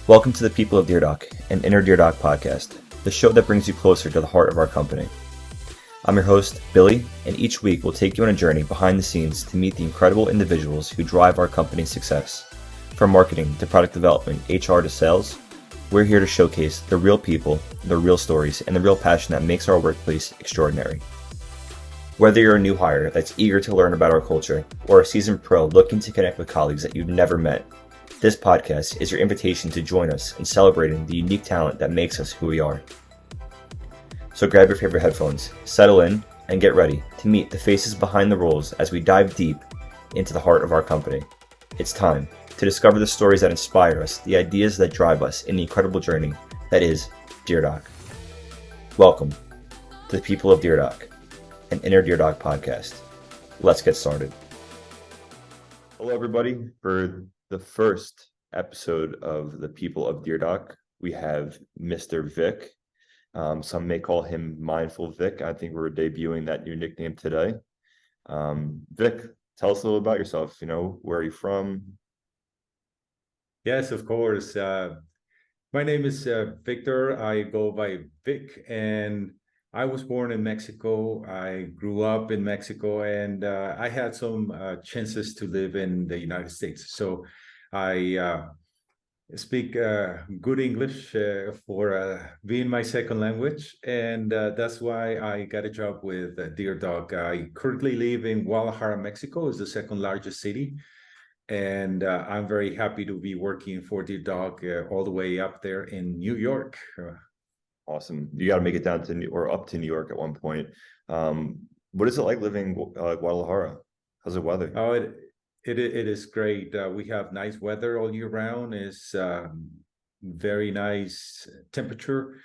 Welcome to the People of DearDoc, an DearDoc Podcast, the show that brings you closer to the heart of our company. I'm your host, Billy, and each week we'll take you on a journey behind the scenes to meet the incredible individuals who drive our company's success. From marketing to product development, HR to sales, we're here to showcase the real people, the real stories, and the real passion that makes our workplace extraordinary. Whether you're a new hire that's eager to learn about our culture, or a seasoned pro looking to connect with colleagues that you've never met, this podcast is your invitation to join us in celebrating the unique talent that makes us who we are. So grab your favorite headphones, settle in, and get ready to meet the faces behind the roles as we dive deep into the heart of our company. It's time to discover the stories that inspire us, the ideas that drive us in the incredible journey that is DearDoc. Welcome to the People of DearDoc, an DearDoc Podcast. Let's get started. Hello, everybody. For the first episode of the People of DearDoc, we have Mr. Vic. Some may call him Mindful Vic. I think we're debuting that new nickname today. Vic, tell us a little about yourself. Where are you from? Yes, of course. My name is Victor. I go by Vic, and I was born in Mexico. I grew up in Mexico, and I had some chances to live in the United States. So I speak good English for being my second language, and that's why I got a job with DearDoc. I currently live in Guadalajara, Mexico. It's the second largest city, and I'm very happy to be working for DearDoc all the way up there in New York. Awesome. You got to make it down to up to New York at one point. What is it like living in Guadalajara? How's the weather? Oh, it is great. We have nice weather all year round. It's very nice temperature.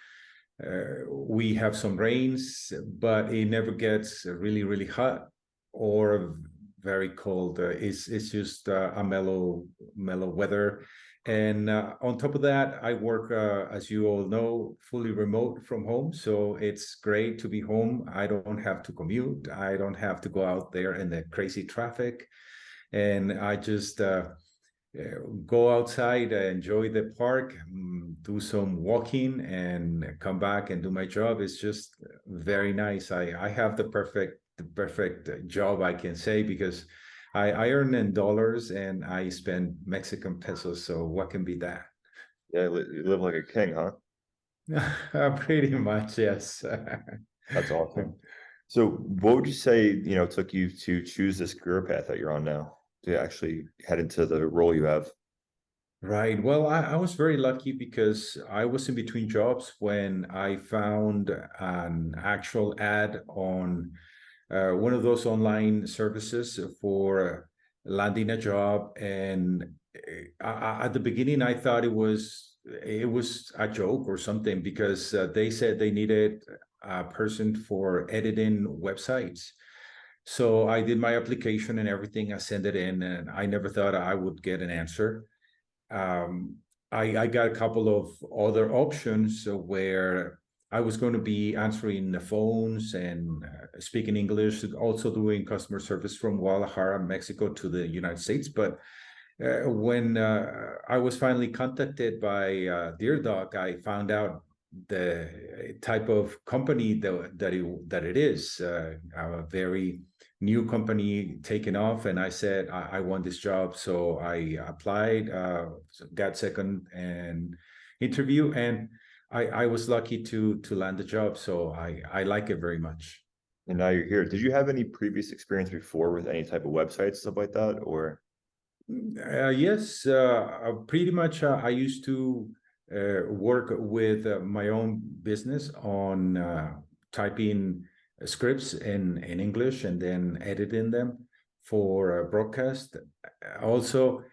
We have some rains, but it never gets really, really hot or very cold. It's just a mellow weather. And on top of that, I work, as you all know, fully remote from home. So it's great to be home. I don't have to commute. I don't have to go out there in the crazy traffic. And I just go outside, enjoy the park, do some walking, and come back and do my job. It's just very nice. I have the perfect job, I can say, because I earn in dollars and I spend Mexican pesos. So what can be that? Yeah, you live like a king, huh? Pretty much, yes. That's awesome. So what would you say, took you to choose this career path that you're on now, to actually head into the role you have? Right. Well, I was very lucky because I was in between jobs when I found an actual ad on one of those online services for landing a job. And at the beginning, I thought it was a joke or something, because they said they needed a person for editing websites. So I did my application and everything. I sent it in, and I never thought I would get an answer. Um, I got a couple of other options where I was going to be answering the phones and speaking English, also doing customer service from Guadalajara, Mexico to the United States. But when I was finally contacted by DearDoc, I found out the type of company that it is, a very new company taking off. And I said, I want this job. So I applied, got second and interview, and I was lucky to land the job. So I like it very much. And now you're here. Did you have any previous experience before with any type of website, stuff like that, or? Yes, pretty much. I used to work with my own business on typing scripts in English and then editing them for broadcast. Also,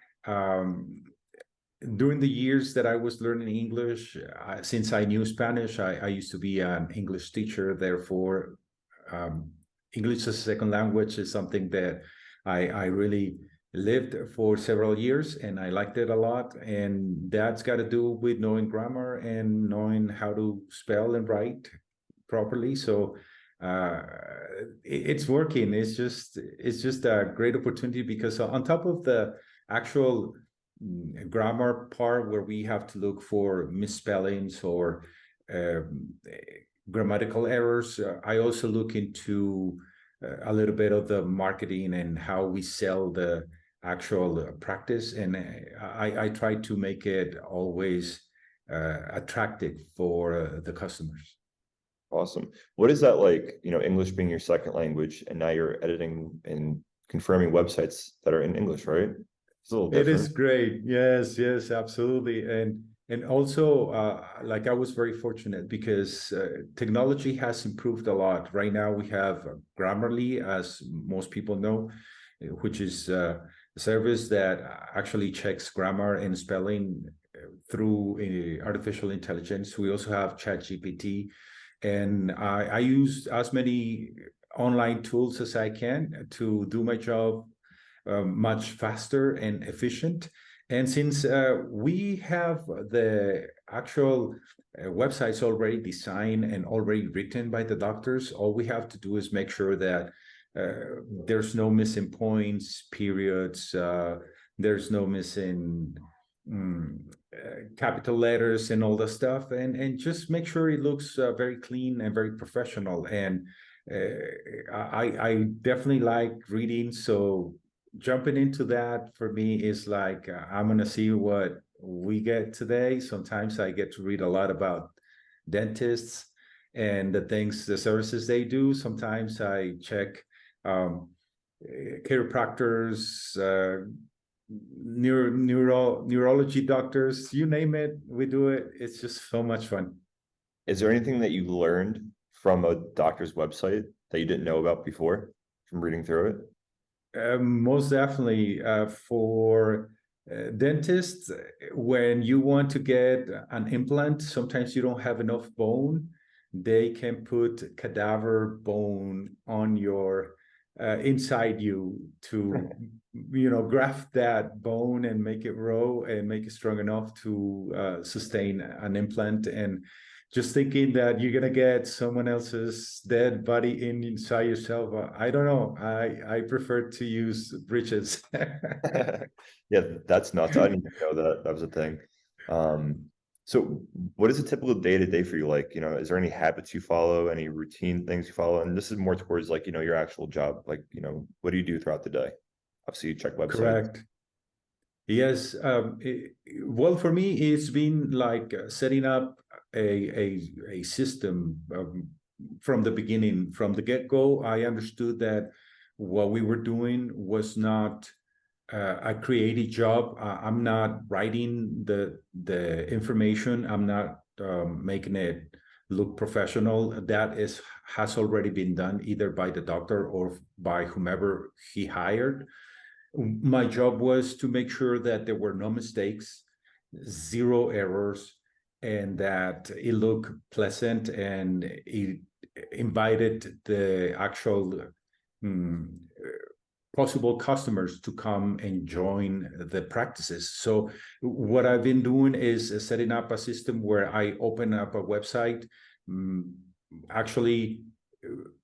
during the years that I was learning English, since I knew Spanish, I used to be an English teacher. Therefore, English as a second language is something that I really lived for several years, and I liked it a lot. And that's got to do with knowing grammar and knowing how to spell and write properly. So it's working. It's just a great opportunity, because on top of the actual grammar part where we have to look for misspellings or um, grammatical errors. I also look into a little bit of the marketing and how we sell the actual practice, and I try to make it always attractive for the customers. Awesome. What is that like, English being your second language, and now you're editing and confirming websites that are in English, right? It's a little It is different. great. Yes, yes, absolutely. And also, like I was very fortunate because technology has improved a lot. Right now, we have Grammarly, as most people know, which is a service that actually checks grammar and spelling through artificial intelligence. We also have ChatGPT, and I use as many online tools as I can to do my job much faster and efficient. And since we have the actual websites already designed and already written by the doctors, all we have to do is make sure that there's no missing points, periods, there's no missing capital letters and all the stuff, and just make sure it looks very clean and very professional. And I definitely like reading, so jumping into that for me is like I'm gonna see what we get today. Sometimes I get to read a lot about dentists and the services they do. Sometimes I check um, chiropractors, neurology doctors, you name it, we do it. It's just so much fun. Is there anything that you learned from a doctor's website that you didn't know about before from reading through it? Most definitely. For dentists, when you want to get an implant, sometimes you don't have enough bone. They can put cadaver bone on your inside you to, graft that bone and make it grow and make it strong enough to sustain an implant. And just thinking that you're gonna get someone else's dead body inside yourself, I don't know. I prefer to use bridges. Yeah, that's nuts. I didn't even know that was a thing. Um, so what is a typical day to day for you like? Is there any habits you follow, any routine things you follow? And this is more towards like, your actual job. Like, what do you do throughout the day? Obviously, you check websites. Correct. Yes. Well, for me, it's been like setting up a system from the beginning, from the get-go. I understood that what we were doing was not a creative job. I'm not writing the information. I'm not making it look professional. That has already been done either by the doctor or by whomever he hired. My job was to make sure that there were no mistakes, zero errors, and that it looked pleasant and it invited the actual um, possible customers to come and join the practices. So what I've been doing is setting up a system where I open up a website, actually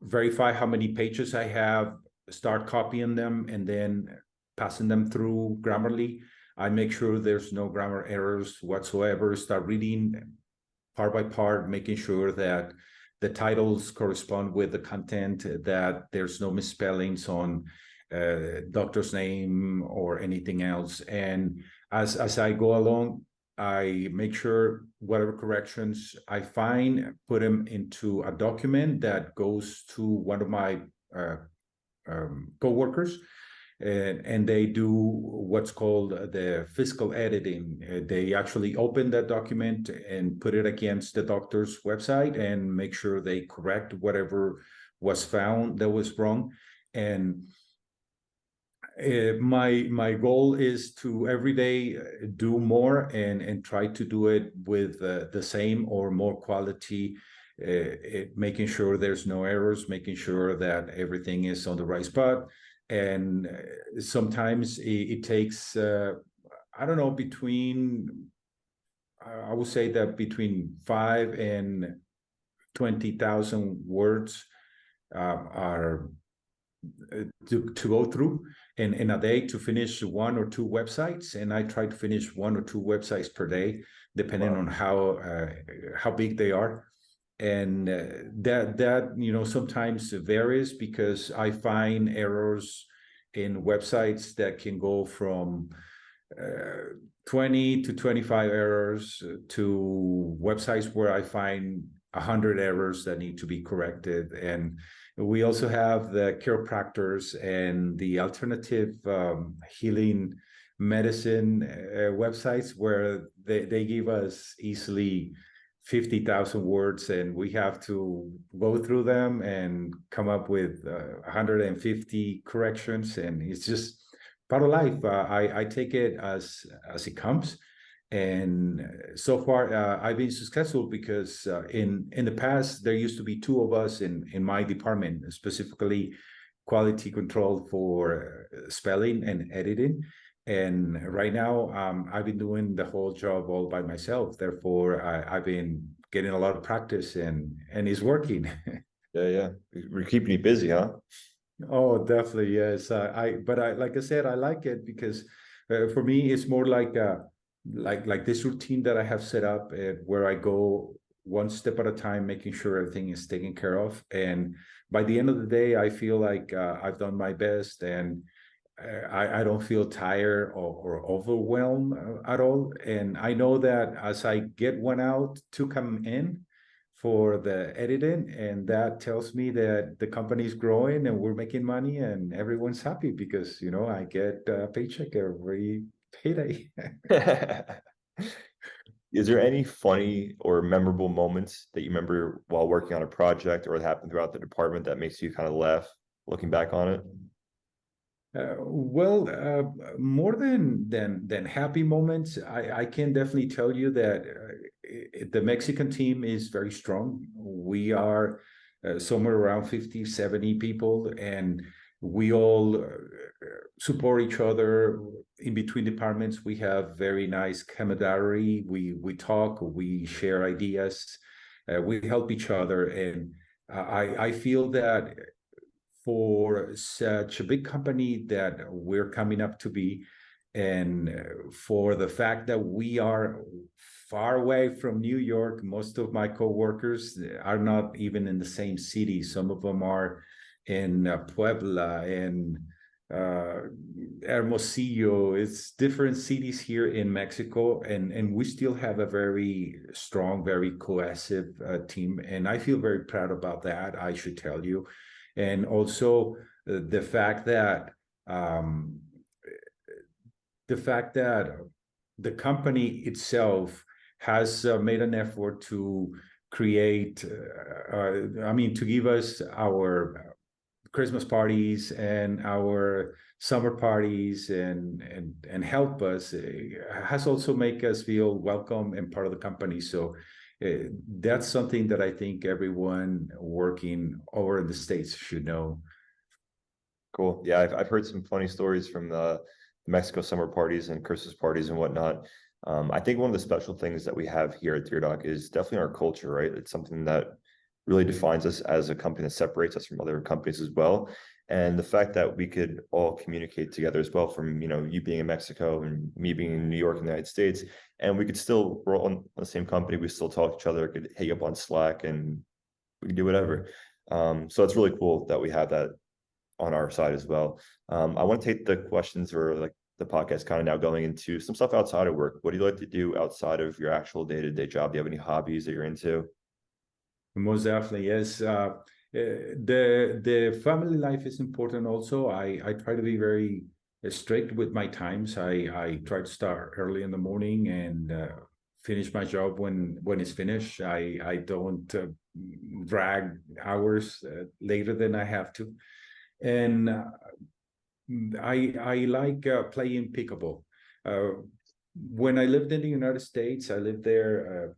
verify how many pages I have, start copying them, and then passing them through Grammarly. I make sure there's no grammar errors whatsoever, start reading part by part, making sure that the titles correspond with the content, that there's no misspellings on doctor's name or anything else. And as I go along, I make sure whatever corrections I find, put them into a document that goes to one of my coworkers, and they do what's called the physical editing. They actually open that document and put it against the doctor's website and make sure they correct whatever was found that was wrong. And my goal is to every day do more and try to do it with the same or more quality, making sure there's no errors, making sure that everything is on the right spot. And sometimes it takes I don't know, between I would say that between 5 and 20,000 words are to go through. in a day to finish 1 or 2 websites, and I try to finish 1 or 2 websites per day, depending on how big they are. And that sometimes varies because I find errors in websites that can go from 20 to 25 errors to websites where I find 100 errors that need to be corrected. And we also have the chiropractors and the alternative healing medicine websites where they give us easily 50,000 words, and we have to go through them and come up with 150 corrections. And it's just part of life. I take it as it comes. And so far, I've been successful because in the past, there used to be two of us in my department, specifically quality control for spelling and editing. And right now, I've been doing the whole job all by myself. Therefore, I've been getting a lot of practice, and it's working. Yeah. We're keeping you busy, huh? Oh, definitely, yes. But like I said, I like it because for me, it's more like this routine that I have set up, where I go one step at a time, making sure everything is taken care of. And by the end of the day, I feel like I've done my best, and I don't feel tired or overwhelmed at all. And I know that as I get one out to come in for the editing, and that tells me that the company is growing and we're making money and everyone's happy because, I get a paycheck every payday. Is there any funny or memorable moments that you remember while working on a project or that happened throughout the department that makes you kind of laugh looking back on it? Well, more than happy moments, I can definitely tell you that the Mexican team is very strong. We are somewhere around 50, 70 people, and we all support each other in between departments. We have very nice camaraderie. We talk, we share ideas, we help each other, and I feel that for such a big company that we're coming up to be, and for the fact that we are far away from New York. Most of my coworkers are not even in the same city. Some of them are in Puebla and Hermosillo. It's different cities here in Mexico, and we still have a very strong, very cohesive team. And I feel very proud about that, I should tell you. And also the fact that the company itself has made an effort to create, to give us our Christmas parties and our summer parties and help us, has also make us feel welcome and part of the company. So that's something that I think everyone working over in the States should know. Cool. Yeah, I've heard some funny stories from the Mexico summer parties and Christmas parties and whatnot. I think one of the special things that we have here at DearDoc is definitely our culture, right? It's something that really defines us as a company, that separates us from other companies as well. And the fact that we could all communicate together as well, from you being in Mexico and me being in New York in the United States, and we could still, we're all in the same company, we still talk to each other, could hang up on Slack, and we can do whatever. So it's really cool that we have that on our side as well. I want to take the questions, or like the podcast, kind of now going into some stuff outside of work. What do you like to do outside of your actual day-to-day job? Do you have any hobbies that you're into? Most definitely, yes. The family life is important also. I try to be very strict with my times. I try to start early in the morning and finish my job when it's finished. I don't drag hours later than I have to. And I like playing pickleball. When I lived in the United States, I lived there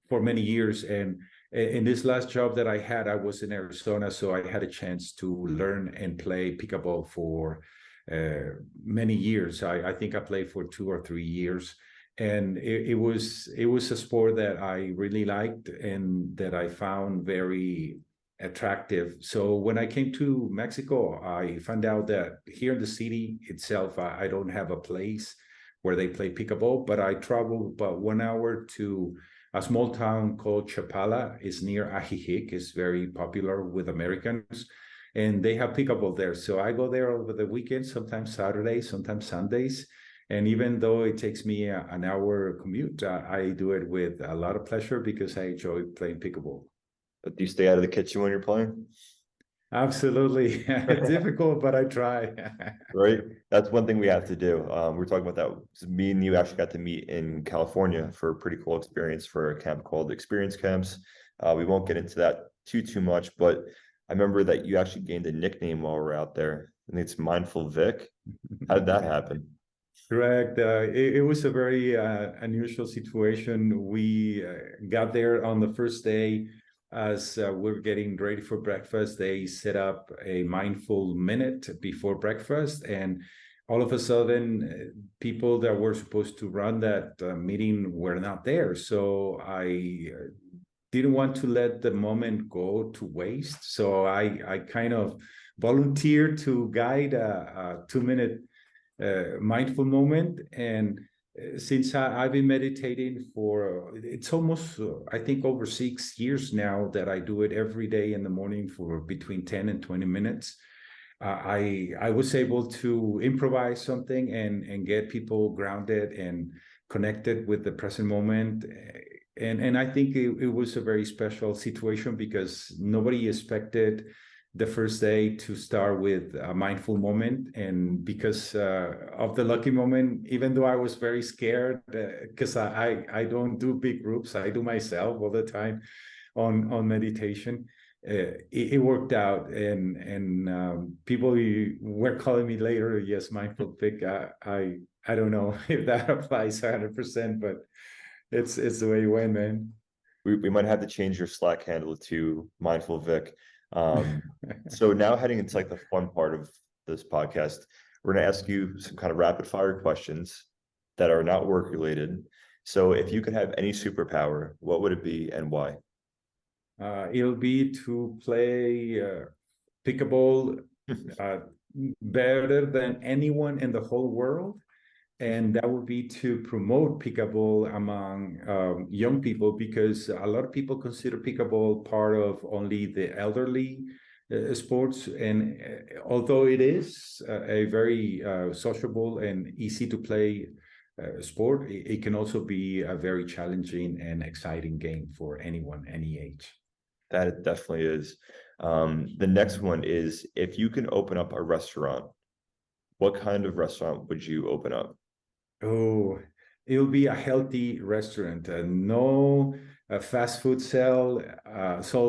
for many years, and in this last job that I had, I was in Arizona, so I had a chance to learn and play pickleball for many years. I think I played for 2 or 3 years, and it was a sport that I really liked and that I found very attractive. So when I came to Mexico, I found out that here in the city itself, I don't have a place where they play pickleball, but I traveled about 1 hour to a small town called Chapala. It's near Ajijic. It's very popular with Americans, and they have pickleball there. So I go there over the weekend, sometimes Saturdays, sometimes Sundays. And even though it takes me an hour commute, I do it with a lot of pleasure because I enjoy playing pickleball. Do you stay out of the kitchen when you're playing? Absolutely. Difficult, but I try. Right? That's one thing we have to do. We're talking about that. Me and you actually got to meet in California for a pretty cool experience for a camp called Experience Camps. We won't get into that too much, but I remember that you actually gained a nickname while we were out there. I think it's Mindful Vic. How did that happen? Correct. It was a very unusual situation. We got there on the first day as we're getting ready for breakfast. They set up a mindful minute before breakfast, and all of a sudden, people that were supposed to run that meeting were not there. So I didn't want to let the moment go to waste. So I kind of volunteered to guide a 2 minute mindful moment. And since I've been meditating for it's almost I think over 6 years now that I do it every day in the morning for between 10 and 20 minutes. I was able to improvise something and get people grounded and connected with the present moment. And I think it was a very special situation because nobody expected the first day to start with a mindful moment. And because of the lucky moment, even though I was very scared, because I don't do big groups, I do myself all the time on meditation. It worked out, and people were calling me later, yes, mindful Vic. I don't know if that applies 100%, but it's the way it went, man. We might have to change your Slack handle to Mindful Vic. So now heading into like the fun part of this podcast, we're going to ask you some kind of rapid fire questions that are not work related. So if you could have any superpower, what would it be and why? It'll be to play pickleball better than anyone in the whole world. And that would be to promote pickleball among young people, because a lot of people consider pickleball part of only the elderly sports. And although it is a very sociable and easy to play sport, it can also be a very challenging and exciting game for anyone, any age. That it definitely is. The next one is, if you can open up a restaurant, what kind of restaurant would you open up? Oh, it'll be a healthy restaurant. No fast food sold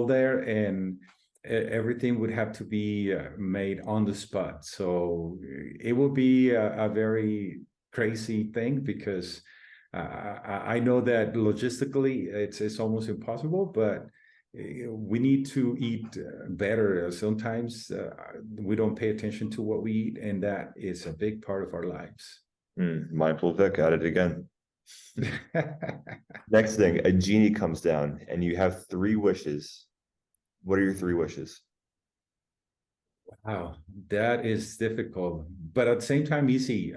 there, and everything would have to be made on the spot. So it will be a very crazy thing, because I know that logistically it's almost impossible, but we need to eat better. Sometimes we don't pay attention to what we eat, and that is a big part of our lives. Mindful Vic at it again. Next thing, a genie comes down and you have 3 wishes. What are your 3 wishes? Wow, that is difficult, but at the same time easy.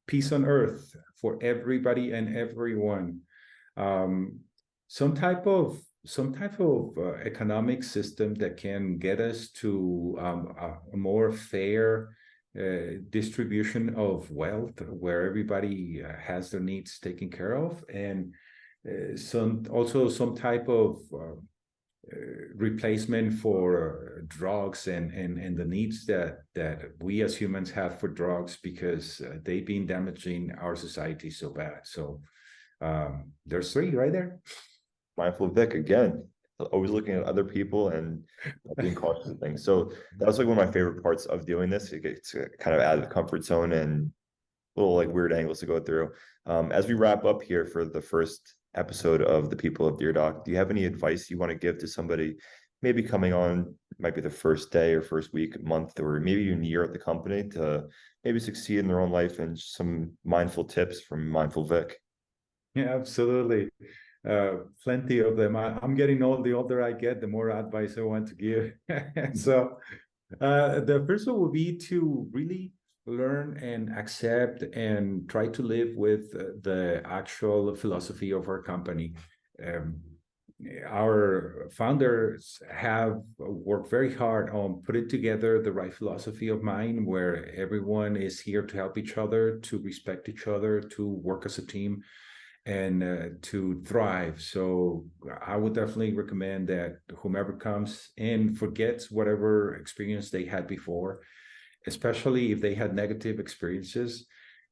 Peace on earth for everybody and everyone. Some type of economic system that can get us to a more fair distribution of wealth, where everybody has their needs taken care of, and some type of replacement for drugs and the needs that we as humans have for drugs, because they've been damaging our society so bad. So there's 3 right there. Mindful Vic again, always looking at other people and being cautious of things. So that was like one of my favorite parts of doing this. It gets kind of out of the comfort zone and little like weird angles to go through. As we wrap up here for the first episode of the People of DearDoc, do you have any advice you want to give to somebody maybe coming on, might be the first day or first week, month, or maybe even year at the company, to maybe succeed in their own life, and some mindful tips from Mindful Vic? Yeah, absolutely. Plenty of them. I'm getting old. The older I get, the more advice I want to give. So the first one would be to really learn and accept and try to live with the actual philosophy of our company. Um, our founders have worked very hard on putting together the right philosophy of mind, where everyone is here to help each other, to respect each other, to work as a team, and to thrive. So I would definitely recommend that whomever comes in forgets whatever experience they had before, especially if they had negative experiences,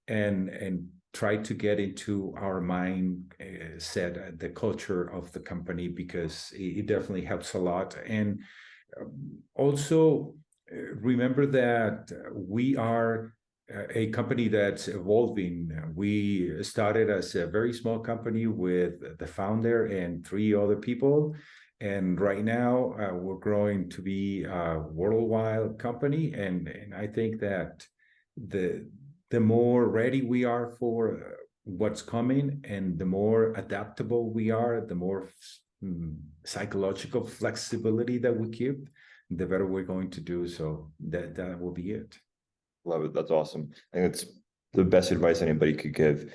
and try to get into our mind set the culture of the company, because it definitely helps a lot. And also remember that we are a company that's evolving. We started as a very small company with the founder and 3 other people. And right now we're growing to be a worldwide company. And I think that the more ready we are for what's coming, and the more adaptable we are, the more psychological flexibility that we keep, the better we're going to do. So that will be it. Love it. That's awesome. I think it's the best advice anybody could give.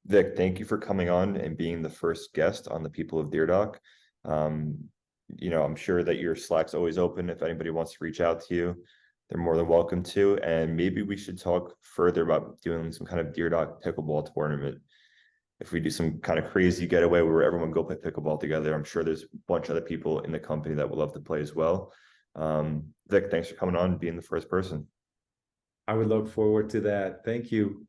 Vic, thank you for coming on and being the first guest on the People of DearDoc. I'm sure that your Slack's always open. If anybody wants to reach out to you, they're more than welcome to. And maybe we should talk further about doing some kind of DearDoc pickleball tournament. If we do some kind of crazy getaway where everyone go play pickleball together, I'm sure there's a bunch of other people in the company that would love to play as well. Vic, thanks for coming on and being the first person. I would look forward to that. Thank you.